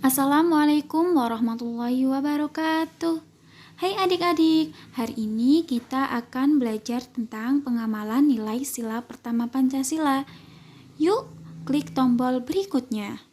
Assalamualaikum warahmatullahi wabarakatuh. Hai adik-adik, hari ini kita akan belajar tentang pengamalan nilai sila pertama Pancasila. Yuk, klik tombol berikutnya.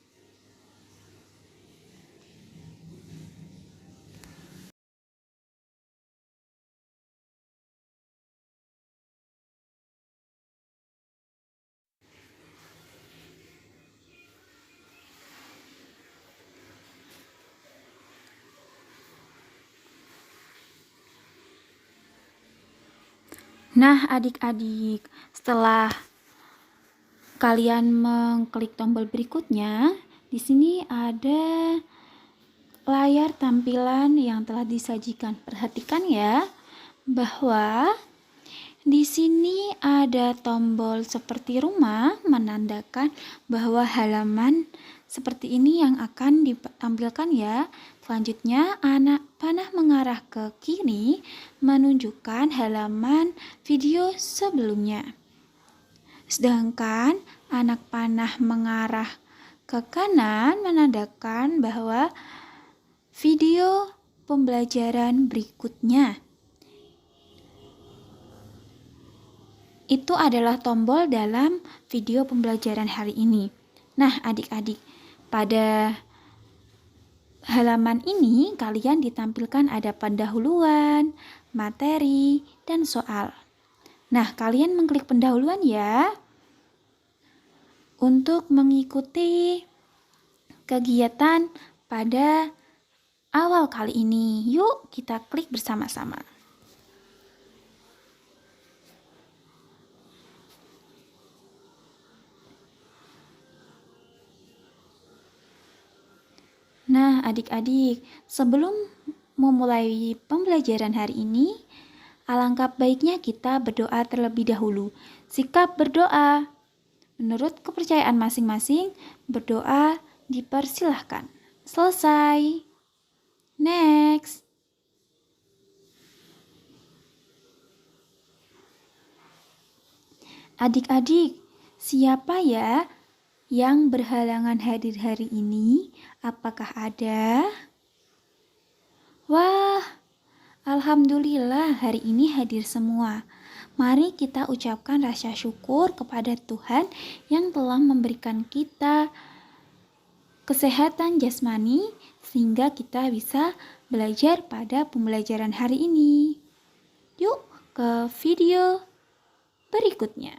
Nah, adik-adik, setelah kalian mengklik tombol berikutnya, di sini ada layar tampilan yang telah disajikan. Perhatikan ya, bahwa di sini ada tombol seperti rumah menandakan bahwa halaman seperti ini yang akan ditampilkan ya. Selanjutnya anak panah mengarah ke kiri menunjukkan halaman video sebelumnya. Sedangkan anak panah mengarah ke kanan menandakan bahwa video pembelajaran berikutnya. Itu adalah tombol dalam video pembelajaran hari ini. Nah, adik-adik, pada halaman ini kalian ditampilkan ada pendahuluan, materi, dan soal. Nah, kalian mengklik pendahuluan ya untuk mengikuti kegiatan pada awal kali ini. Yuk kita klik bersama-sama. Nah, adik-adik, sebelum memulai pembelajaran hari ini, alangkah baiknya kita berdoa terlebih dahulu. Sikap berdoa. Menurut kepercayaan masing-masing, berdoa dipersilahkan. Selesai. Next. Adik-adik, siapa ya yang berhalangan hadir hari ini? Apakah ada? Wah, alhamdulillah hari ini hadir semua. Mari kita ucapkan rasa syukur kepada Tuhan yang telah memberikan kita kesehatan jasmani sehingga kita bisa belajar pada pembelajaran hari ini. Yuk ke video berikutnya.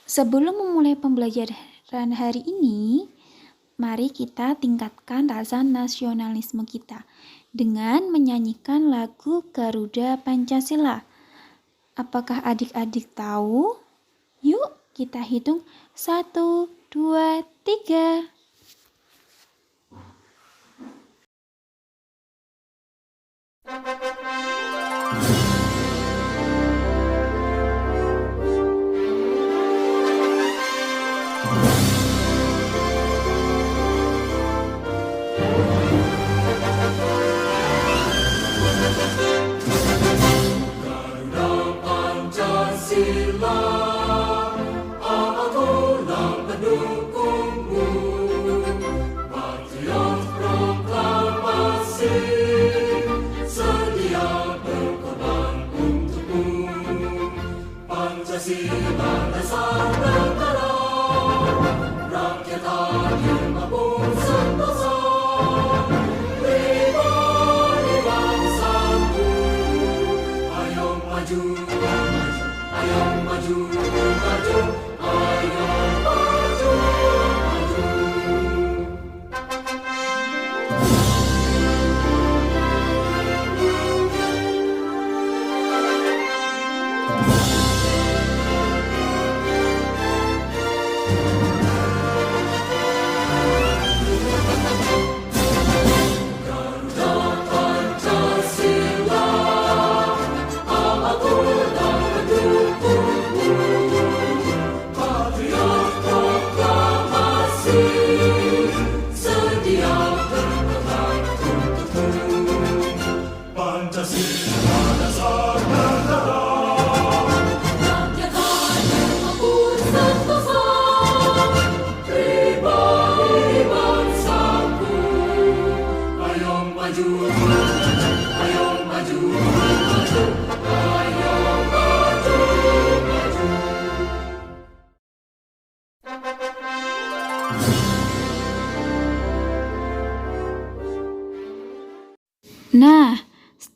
Sebelum memulai pembelajaran hari ini, mari kita tingkatkan rasa nasionalisme kita dengan menyanyikan lagu Garuda Pancasila. Apakah adik-adik tahu? Yuk kita hitung 1, 2, 3. Patriot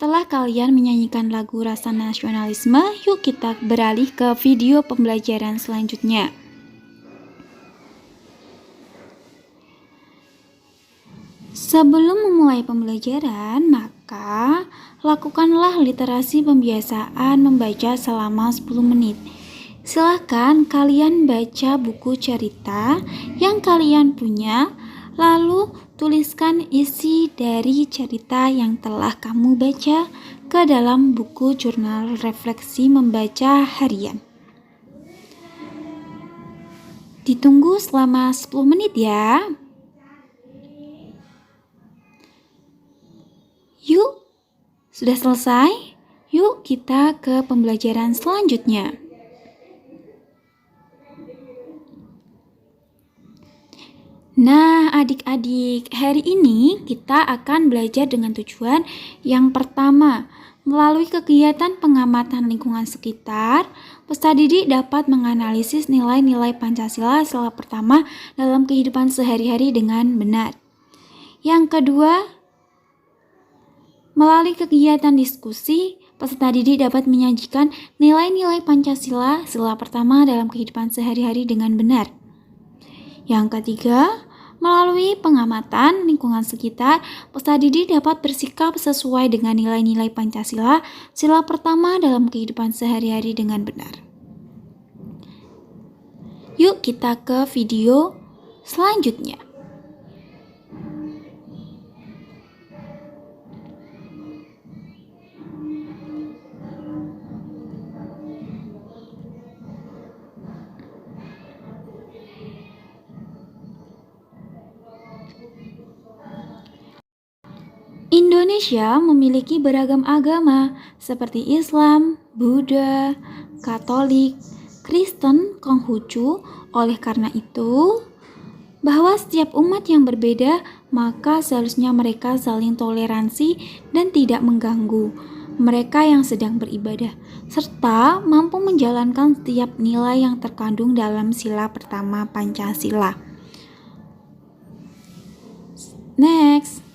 Setelah kalian menyanyikan lagu rasa nasionalisme, yuk kita beralih ke video pembelajaran selanjutnya. Sebelum memulai pembelajaran, maka lakukanlah literasi pembiasaan membaca selama 10 menit. Silahkan kalian baca buku cerita yang kalian punya, lalu tuliskan isi dari cerita yang telah kamu baca ke dalam buku jurnal refleksi membaca harian. Ditunggu selama 10 menit ya. Yuk, sudah selesai? Yuk kita ke pembelajaran selanjutnya. Nah, adik-adik, hari ini kita akan belajar dengan tujuan yang pertama. Melalui kegiatan pengamatan lingkungan sekitar, peserta didik dapat menganalisis nilai-nilai Pancasila sila pertama dalam kehidupan sehari-hari dengan benar. Yang kedua, melalui kegiatan diskusi, peserta didik dapat menyajikan nilai-nilai Pancasila sila pertama dalam kehidupan sehari-hari dengan benar. Yang ketiga, melalui pengamatan lingkungan sekitar, peserta didik dapat bersikap sesuai dengan nilai-nilai Pancasila sila pertama dalam kehidupan sehari-hari dengan benar. Yuk kita ke video selanjutnya. Indonesia memiliki beragam agama seperti Islam, Buddha, Katolik, Kristen, Konghucu. Oleh karena itu, bahwa setiap umat yang berbeda, maka seharusnya mereka saling toleransi dan tidak mengganggu mereka yang sedang beribadah, serta mampu menjalankan setiap nilai yang terkandung dalam sila pertama Pancasila. Next.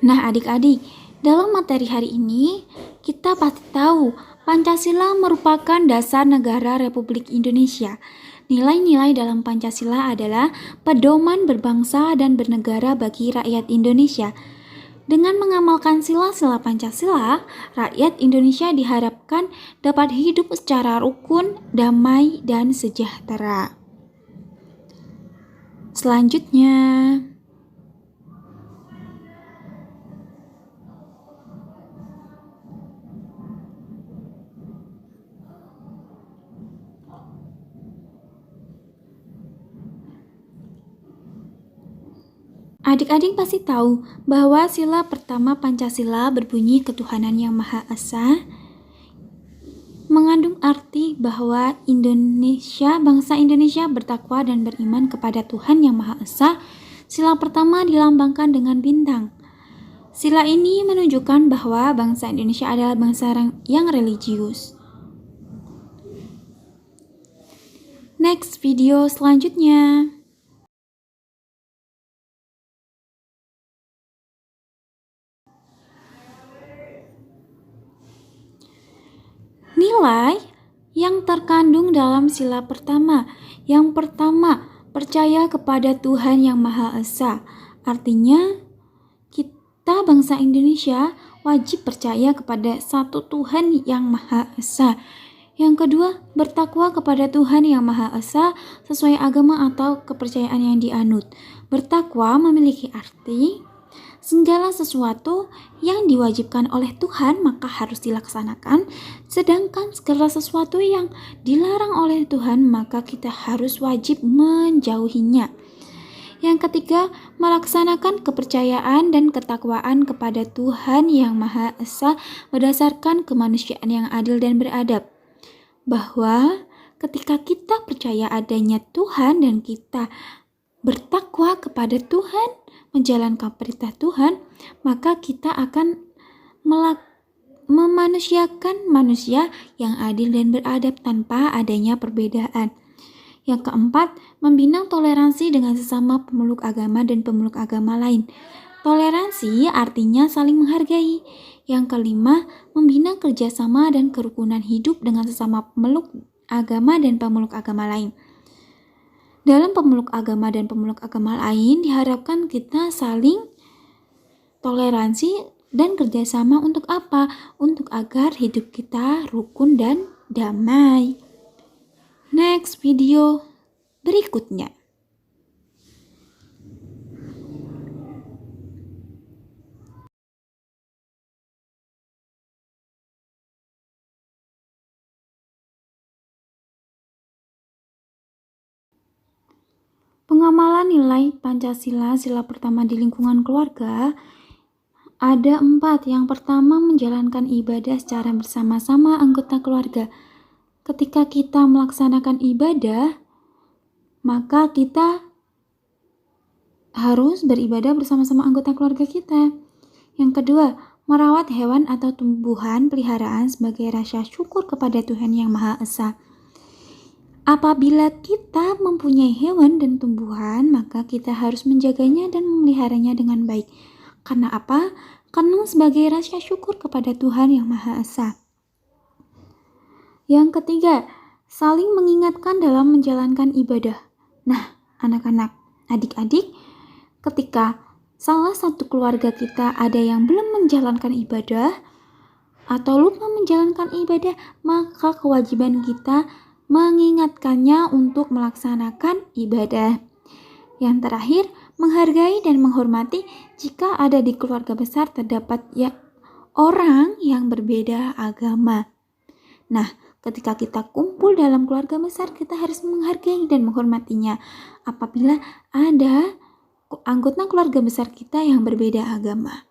Nah, adik-adik, dalam materi hari ini kita pasti tahu Pancasila merupakan dasar negara Republik Indonesia. Nilai-nilai dalam Pancasila adalah pedoman berbangsa dan bernegara bagi rakyat Indonesia. Dengan mengamalkan sila-sila Pancasila, rakyat Indonesia diharapkan dapat hidup secara rukun, damai, dan sejahtera. Selanjutnya, adik-adik pasti tahu bahwa sila pertama Pancasila berbunyi ketuhanan yang Maha Esa, mengandung arti bahwa bangsa Indonesia bertakwa dan beriman kepada Tuhan yang Maha Esa. Sila pertama dilambangkan dengan bintang. Sila ini menunjukkan bahwa bangsa Indonesia adalah bangsa yang religius. Next, video selanjutnya. Nilai yang terkandung dalam sila pertama. Yang pertama, percaya kepada Tuhan yang Maha Esa. Artinya, kita bangsa Indonesia wajib percaya kepada satu Tuhan yang Maha Esa. Yang kedua, bertakwa kepada Tuhan yang Maha Esa sesuai agama atau kepercayaan yang dianut. Bertakwa memiliki arti segala sesuatu yang diwajibkan oleh Tuhan maka harus dilaksanakan, sedangkan segala sesuatu yang dilarang oleh Tuhan maka kita harus wajib menjauhinya. Yang ketiga, melaksanakan kepercayaan dan ketakwaan kepada Tuhan yang Maha Esa berdasarkan kemanusiaan yang adil dan beradab. Bahwa ketika kita percaya adanya Tuhan dan kita bertakwa kepada Tuhan, menjalankan perintah Tuhan, maka kita akan memanusiakan manusia yang adil dan beradab tanpa adanya perbedaan. Yang keempat, membina toleransi dengan sesama pemeluk agama dan pemeluk agama lain. Toleransi artinya saling menghargai. Yang kelima, membina kerjasama dan kerukunan hidup dengan sesama pemeluk agama dan pemeluk agama lain. Dalam pemeluk agama dan pemeluk agama lain, diharapkan kita saling toleransi dan kerjasama untuk apa? Untuk agar hidup kita rukun dan damai. Next video berikutnya. Pengamalan nilai Pancasila, sila pertama di lingkungan keluarga, ada 4. Yang pertama, menjalankan ibadah secara bersama-sama anggota keluarga. Ketika kita melaksanakan ibadah, maka kita harus beribadah bersama-sama anggota keluarga kita. Yang kedua, merawat hewan atau tumbuhan peliharaan sebagai rasa syukur kepada Tuhan Yang Maha Esa. Apabila kita mempunyai hewan dan tumbuhan, maka kita harus menjaganya dan memeliharanya dengan baik. Karena apa? Karena sebagai rasa syukur kepada Tuhan Yang Maha Esa. Yang ketiga, saling mengingatkan dalam menjalankan ibadah. Nah, anak-anak, adik-adik, ketika salah satu keluarga kita ada yang belum menjalankan ibadah atau lupa menjalankan ibadah, maka kewajiban kita mengingatkannya untuk melaksanakan ibadah. Yang terakhir, menghargai dan menghormati jika ada di keluarga besar terdapat orang yang berbeda agama. Nah, ketika kita kumpul dalam keluarga besar, kita harus menghargai dan menghormatinya. Apabila ada anggota keluarga besar kita yang berbeda agama.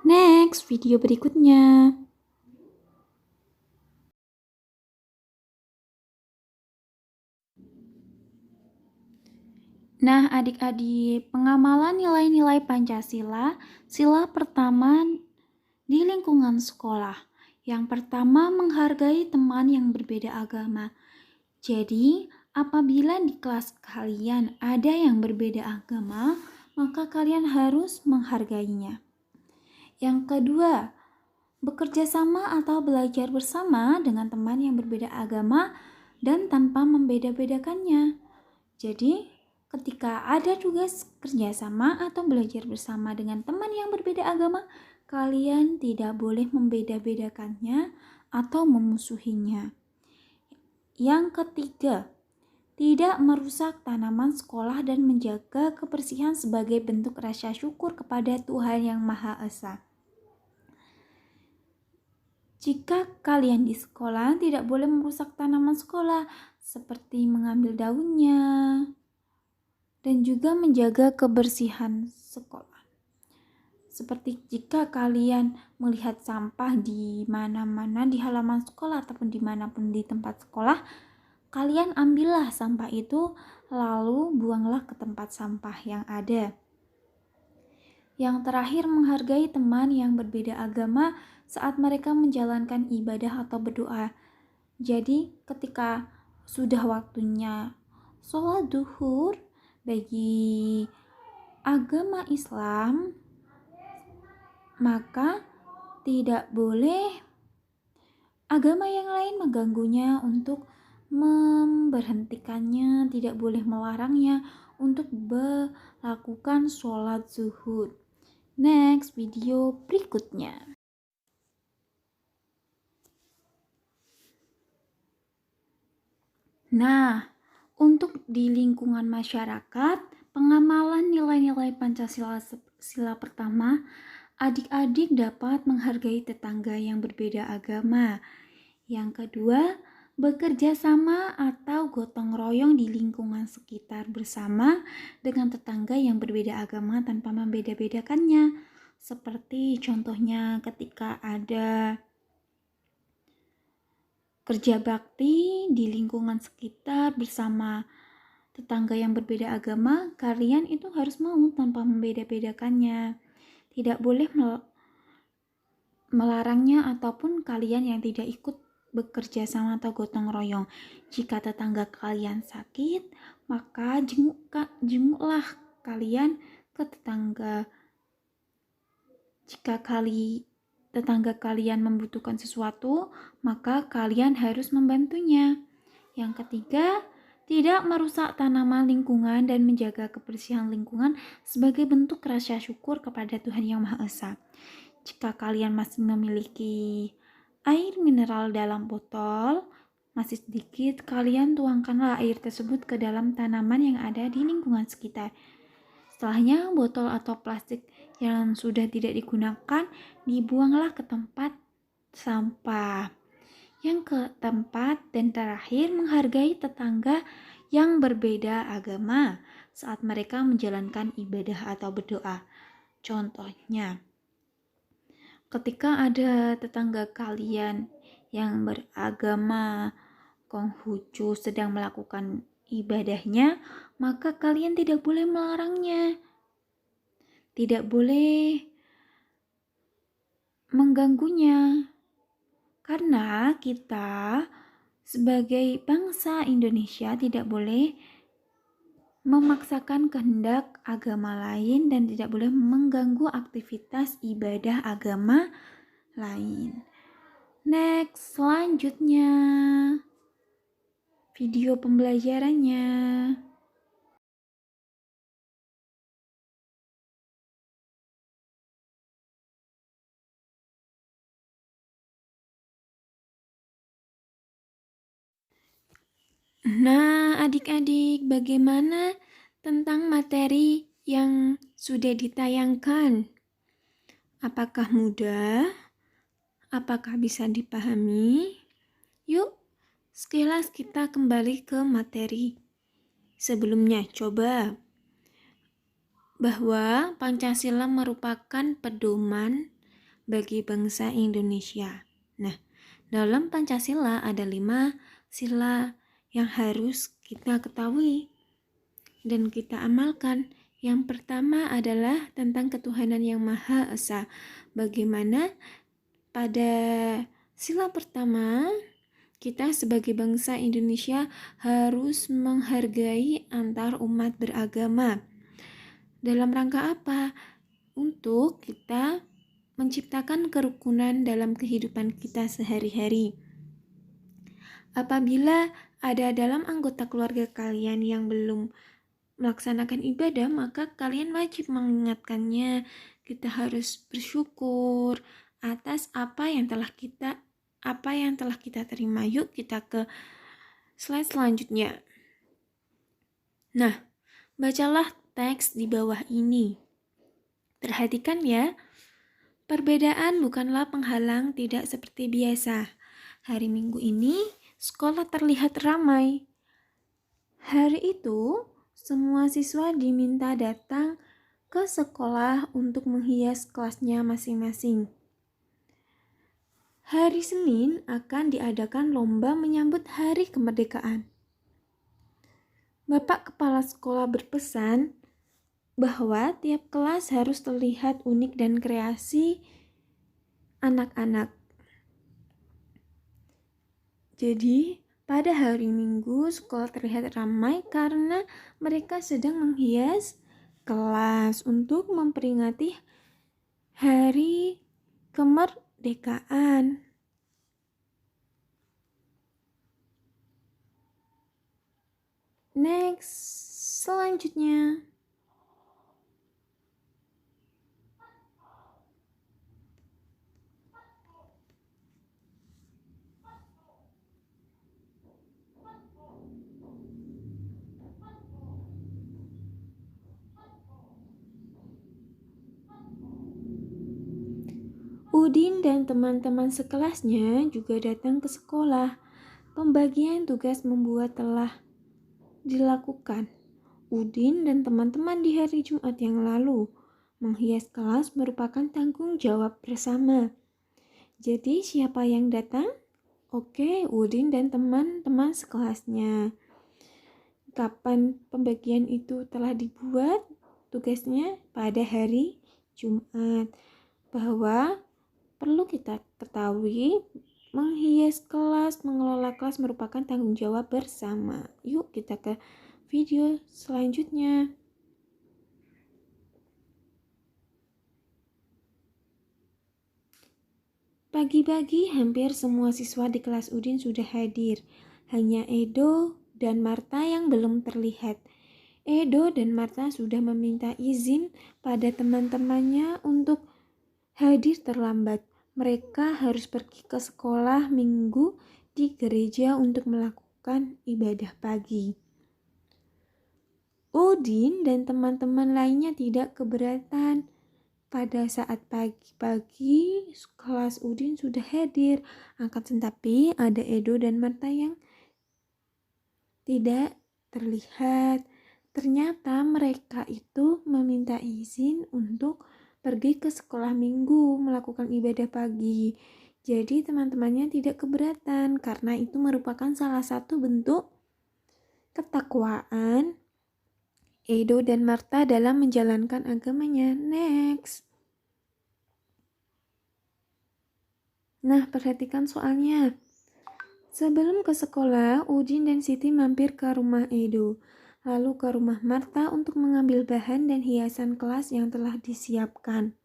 Next, video berikutnya. Nah, adik-adik, pengamalan nilai-nilai Pancasila, sila pertama di lingkungan sekolah. Yang pertama, menghargai teman yang berbeda agama. Jadi, apabila di kelas kalian ada yang berbeda agama, maka kalian harus menghargainya. Yang kedua, bekerja sama atau belajar bersama dengan teman yang berbeda agama dan tanpa membeda-bedakannya. Jadi, ketika ada tugas kerjasama atau belajar bersama dengan teman yang berbeda agama, kalian tidak boleh membeda-bedakannya atau memusuhinya. Yang ketiga, tidak merusak tanaman sekolah dan menjaga kebersihan sebagai bentuk rasa syukur kepada Tuhan Yang Maha Esa. Jika kalian di sekolah, tidak boleh merusak tanaman sekolah, seperti mengambil daunnya, dan juga menjaga kebersihan sekolah. Seperti jika kalian melihat sampah di mana-mana di halaman sekolah ataupun dimanapun di tempat sekolah, kalian ambillah sampah itu lalu buanglah ke tempat sampah yang ada. Yang terakhir, menghargai teman yang berbeda agama saat mereka menjalankan ibadah atau berdoa. Jadi ketika sudah waktunya sholat duhur bagi agama Islam, maka tidak boleh agama yang lain mengganggunya untuk memberhentikannya, tidak boleh melarangnya untuk melakukan sholat zuhur. Next, video berikutnya. Nah, untuk di lingkungan masyarakat, pengamalan nilai-nilai Pancasila sila pertama, adik-adik dapat menghargai tetangga yang berbeda agama. Yang kedua, bekerja sama atau gotong royong di lingkungan sekitar bersama dengan tetangga yang berbeda agama tanpa membeda-bedakannya. Seperti contohnya ketika ada kerja bakti di lingkungan sekitar bersama tetangga yang berbeda agama, kalian itu harus mau tanpa membeda-bedakannya. Tidak boleh melarangnya ataupun kalian yang tidak ikut bekerja sama atau gotong royong. Jika tetangga kalian sakit, maka jenguklah kalian ke tetangga. Jika tetangga kalian membutuhkan sesuatu, maka kalian harus membantunya. Yang ketiga, tidak merusak tanaman lingkungan dan menjaga kebersihan lingkungan sebagai bentuk rasa syukur kepada Tuhan Yang Maha Esa. Jika kalian masih memiliki air mineral dalam botol, masih sedikit, kalian tuangkanlah air tersebut ke dalam tanaman yang ada di lingkungan sekitar. Setelahnya, botol atau plastik yang sudah tidak digunakan dibuanglah ke tempat sampah. Yang keempat dan terakhir, menghargai tetangga yang berbeda agama saat mereka menjalankan ibadah atau berdoa. Contohnya, ketika ada tetangga kalian yang beragama Konghucu sedang melakukan ibadahnya, maka kalian tidak boleh melarangnya. Tidak boleh mengganggunya. Karena kita sebagai bangsa Indonesia tidak boleh memaksakan kehendak agama lain dan tidak boleh mengganggu aktivitas ibadah agama lain. Next, selanjutnya video pembelajarannya. Nah, adik-adik, bagaimana tentang materi yang sudah ditayangkan? Apakah mudah? Apakah bisa dipahami? Yuk, sekilas kita kembali ke materi. Sebelumnya, coba bahwa Pancasila merupakan pedoman bagi bangsa Indonesia. Nah, dalam Pancasila ada 5 sila yang harus kita ketahui dan kita amalkan. Yang pertama adalah tentang ketuhanan yang Maha Esa. Bagaimana pada sila pertama, kita sebagai bangsa Indonesia harus menghargai antar umat beragama. Dalam rangka apa? Untuk kita menciptakan kerukunan dalam kehidupan kita sehari-hari. Apabila ada dalam anggota keluarga kalian yang belum melaksanakan ibadah, maka kalian wajib mengingatkannya. Kita harus bersyukur atas apa yang telah kita terima. Yuk kita ke slide selanjutnya. Nah, bacalah teks di bawah ini. Perhatikan ya. Perbedaan bukanlah penghalang, tidak seperti biasa. Hari Minggu ini sekolah terlihat ramai. Hari itu, semua siswa diminta datang ke sekolah untuk menghias kelasnya masing-masing. Hari Senin akan diadakan lomba menyambut Hari Kemerdekaan. Bapak Kepala Sekolah berpesan bahwa tiap kelas harus terlihat unik dan kreasi anak-anak. Jadi, pada hari Minggu, sekolah terlihat ramai karena mereka sedang menghias kelas untuk memperingati Hari Kemerdekaan. Next, selanjutnya. Udin dan teman-teman sekelasnya juga datang ke sekolah. Pembagian tugas membuat telah dilakukan. Udin dan teman-teman di hari Jumat yang lalu. Menghias kelas merupakan tanggung jawab bersama. Jadi siapa yang datang? Oke, Udin dan teman-teman sekelasnya. Kapan pembagian itu telah dibuat? Tugasnya pada hari Jumat. Bahwa perlu kita ketahui Menghias kelas, mengelola kelas merupakan tanggung jawab bersama. Yuk kita ke video selanjutnya. Pagi-pagi hampir semua siswa di kelas Udin sudah hadir. Hanya Edo dan Marta yang belum terlihat. Edo dan Marta sudah meminta izin pada teman-temannya untuk hadir terlambat. Mereka harus pergi ke sekolah minggu di gereja untuk melakukan ibadah pagi. Udin dan teman-teman lainnya tidak keberatan. Pada saat pagi-pagi, kelas Udin sudah hadir. Tetapi ada Edo dan Marta yang tidak terlihat. Ternyata mereka itu meminta izin untuk pergi ke sekolah minggu melakukan ibadah pagi. Jadi teman-temannya tidak keberatan karena itu merupakan salah satu bentuk ketakwaan Edo dan Marta dalam menjalankan agamanya. Next. Nah, perhatikan soalnya. Sebelum ke sekolah, Udin dan Siti mampir ke rumah Edo, lalu ke rumah Marta untuk mengambil bahan dan hiasan kelas yang telah disiapkan.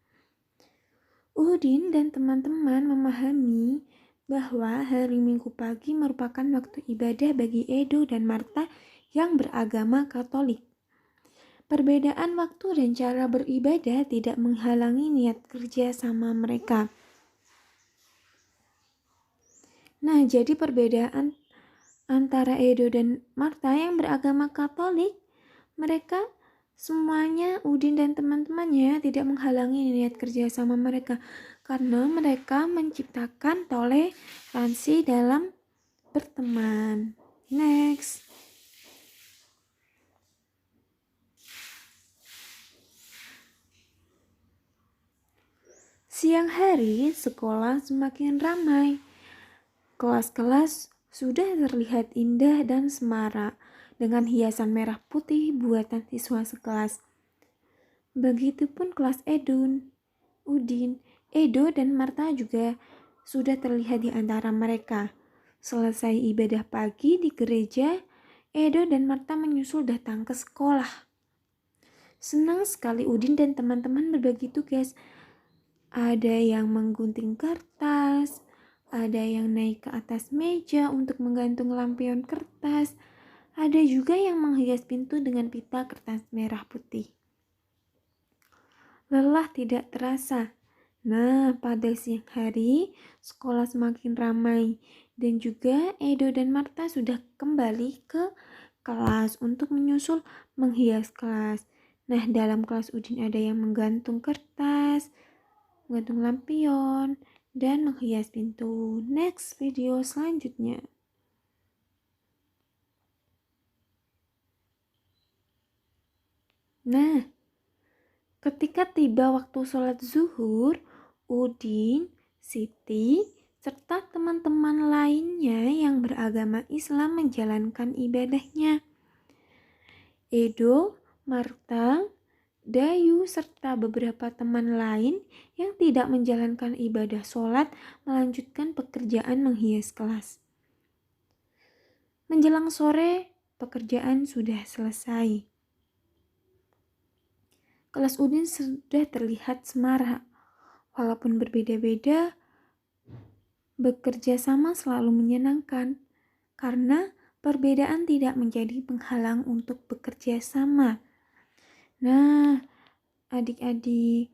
Udin dan teman-teman memahami bahwa hari Minggu pagi merupakan waktu ibadah bagi Edo dan Marta yang beragama Katolik. Perbedaan waktu dan cara beribadah tidak menghalangi niat kerja sama mereka. Nah, jadi perbedaan antara Edo dan Marta yang beragama Katolik, mereka semuanya, Udin dan teman-temannya, tidak menghalangi niat kerja sama mereka karena mereka menciptakan toleransi dalam berteman. Next. Siang hari, sekolah semakin ramai. Kelas-kelas sudah terlihat indah dan semarak dengan hiasan merah putih buatan siswa sekelas. Begitupun kelas Udin, Edo dan Marta juga sudah terlihat di antara mereka. Selesai ibadah pagi di gereja, Edo dan Marta menyusul datang ke sekolah. Senang sekali Udin dan teman-teman berbagi tugas. Ada yang menggunting kertas, ada yang naik ke atas meja untuk menggantung lampion kertas. Ada juga yang menghias pintu dengan pita kertas merah putih. Lelah tidak terasa. Nah, pada siang hari, sekolah semakin ramai. Dan juga Edo dan Marta sudah kembali ke kelas untuk menyusul menghias kelas. Nah, dalam kelas Udin ada yang menggantung kertas, menggantung lampion, dan menghias pintu. Next video selanjutnya. Nah, ketika tiba waktu sholat zuhur, Udin, Siti, serta teman-teman lainnya yang beragama Islam menjalankan ibadahnya. Edo, Marta, Dayu, serta beberapa teman lain yang tidak menjalankan ibadah sholat melanjutkan pekerjaan menghias kelas. Menjelang sore, pekerjaan sudah selesai. Kelas Udin sudah terlihat semarak. Walaupun berbeda-beda, bekerja sama selalu menyenangkan karena perbedaan tidak menjadi penghalang untuk bekerja sama. Nah, adik-adik,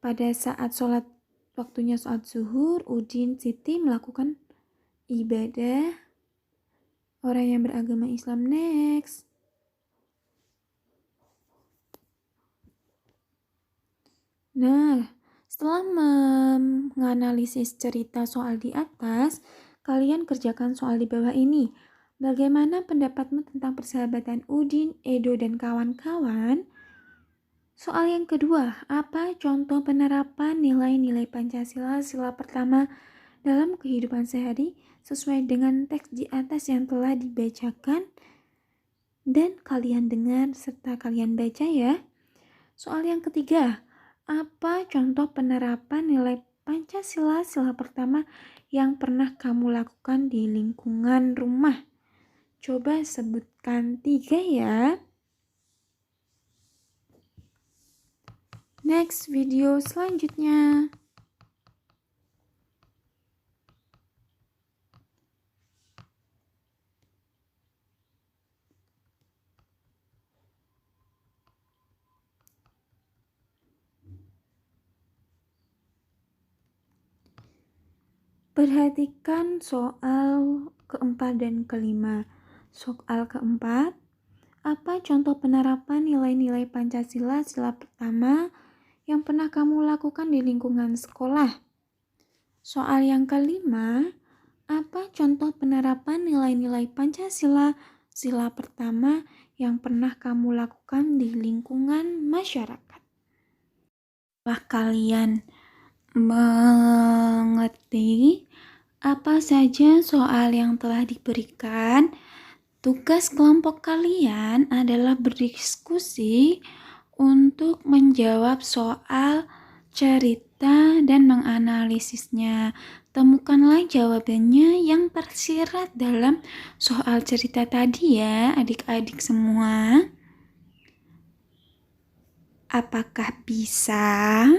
pada saat waktunya sholat zuhur, Udin, Siti melakukan ibadah orang yang beragama Islam. Next. Nah, setelah menganalisis cerita soal di atas, kalian kerjakan soal di bawah ini. Bagaimana pendapatmu tentang persahabatan Udin, Edo, dan kawan-kawan? Soal yang kedua, apa contoh penerapan nilai-nilai Pancasila sila pertama dalam kehidupan sehari sesuai dengan teks di atas yang telah dibacakan dan kalian dengar serta kalian baca ya. Soal yang ketiga, apa contoh penerapan nilai Pancasila sila pertama yang pernah kamu lakukan di lingkungan rumah? Coba sebutkan 3 ya. Next video selanjutnya. Perhatikan soal keempat dan kelima. Soal keempat, apa contoh penerapan nilai-nilai Pancasila sila pertama yang pernah kamu lakukan di lingkungan sekolah? Soal yang kelima, apa contoh penerapan nilai-nilai Pancasila sila pertama yang pernah kamu lakukan di lingkungan masyarakat? Apakah kalian mengerti apa saja soal yang telah diberikan? Tugas kelompok kalian adalah berdiskusi untuk menjawab soal cerita dan menganalisisnya. Temukanlah jawabannya yang tersirat dalam soal cerita tadi ya, adik-adik semua. Apakah bisa?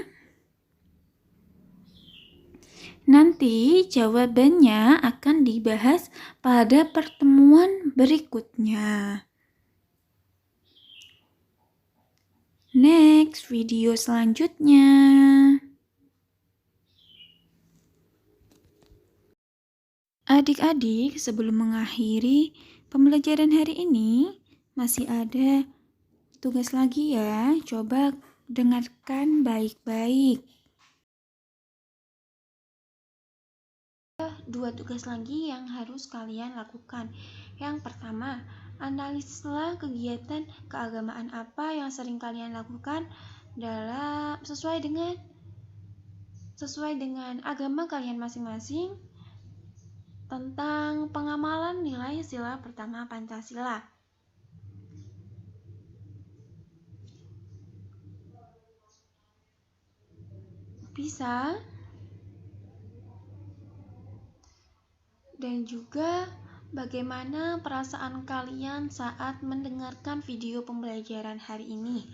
Nanti jawabannya akan dibahas pada pertemuan berikutnya. Next video selanjutnya. Adik-adik, sebelum mengakhiri pembelajaran hari ini, masih ada tugas lagi ya. Coba dengarkan baik-baik. 2 tugas lagi yang harus kalian lakukan. Yang pertama, analisislah kegiatan keagamaan apa yang sering kalian lakukan dalam sesuai dengan agama kalian masing-masing tentang pengamalan nilai sila pertama Pancasila. Bisa? Dan juga bagaimana perasaan kalian saat mendengarkan video pembelajaran hari ini?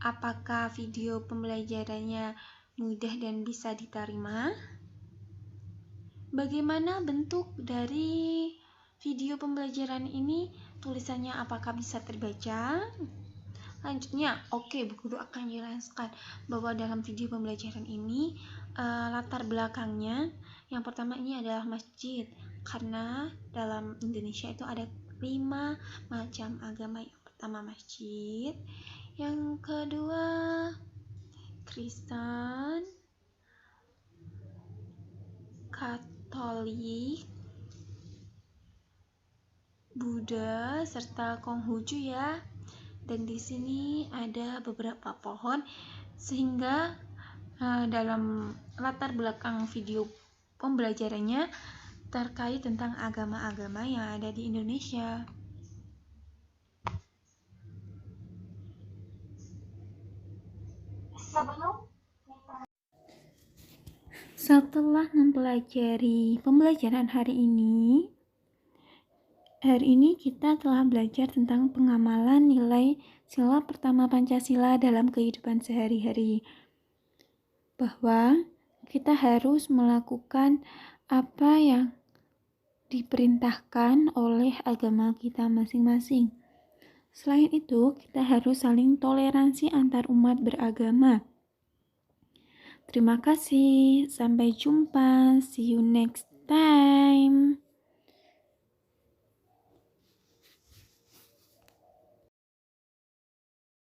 Apakah video pembelajarannya mudah dan bisa diterima? Bagaimana bentuk dari video pembelajaran ini? Tulisannya apakah bisa terbaca? Selanjutnya, Bu Guru akan jelaskan bahwa dalam video pembelajaran ini latar belakangnya yang pertama ini adalah masjid, karena dalam Indonesia itu ada 5 macam agama. Yang pertama masjid, yang kedua Kristen, Katolik, Buddha, serta Konghucu ya. Dan di sini ada beberapa pohon, sehingga dalam latar belakang video pembelajarannya terkait tentang agama-agama yang ada di Indonesia. Setelah mempelajari pembelajaran hari ini kita telah belajar tentang pengamalan nilai sila pertama Pancasila dalam kehidupan sehari-hari. Bahwa kita harus melakukan apa yang diperintahkan oleh agama kita masing-masing. Selain itu, kita harus saling toleransi antar umat beragama. Terima kasih, sampai jumpa, see you next time.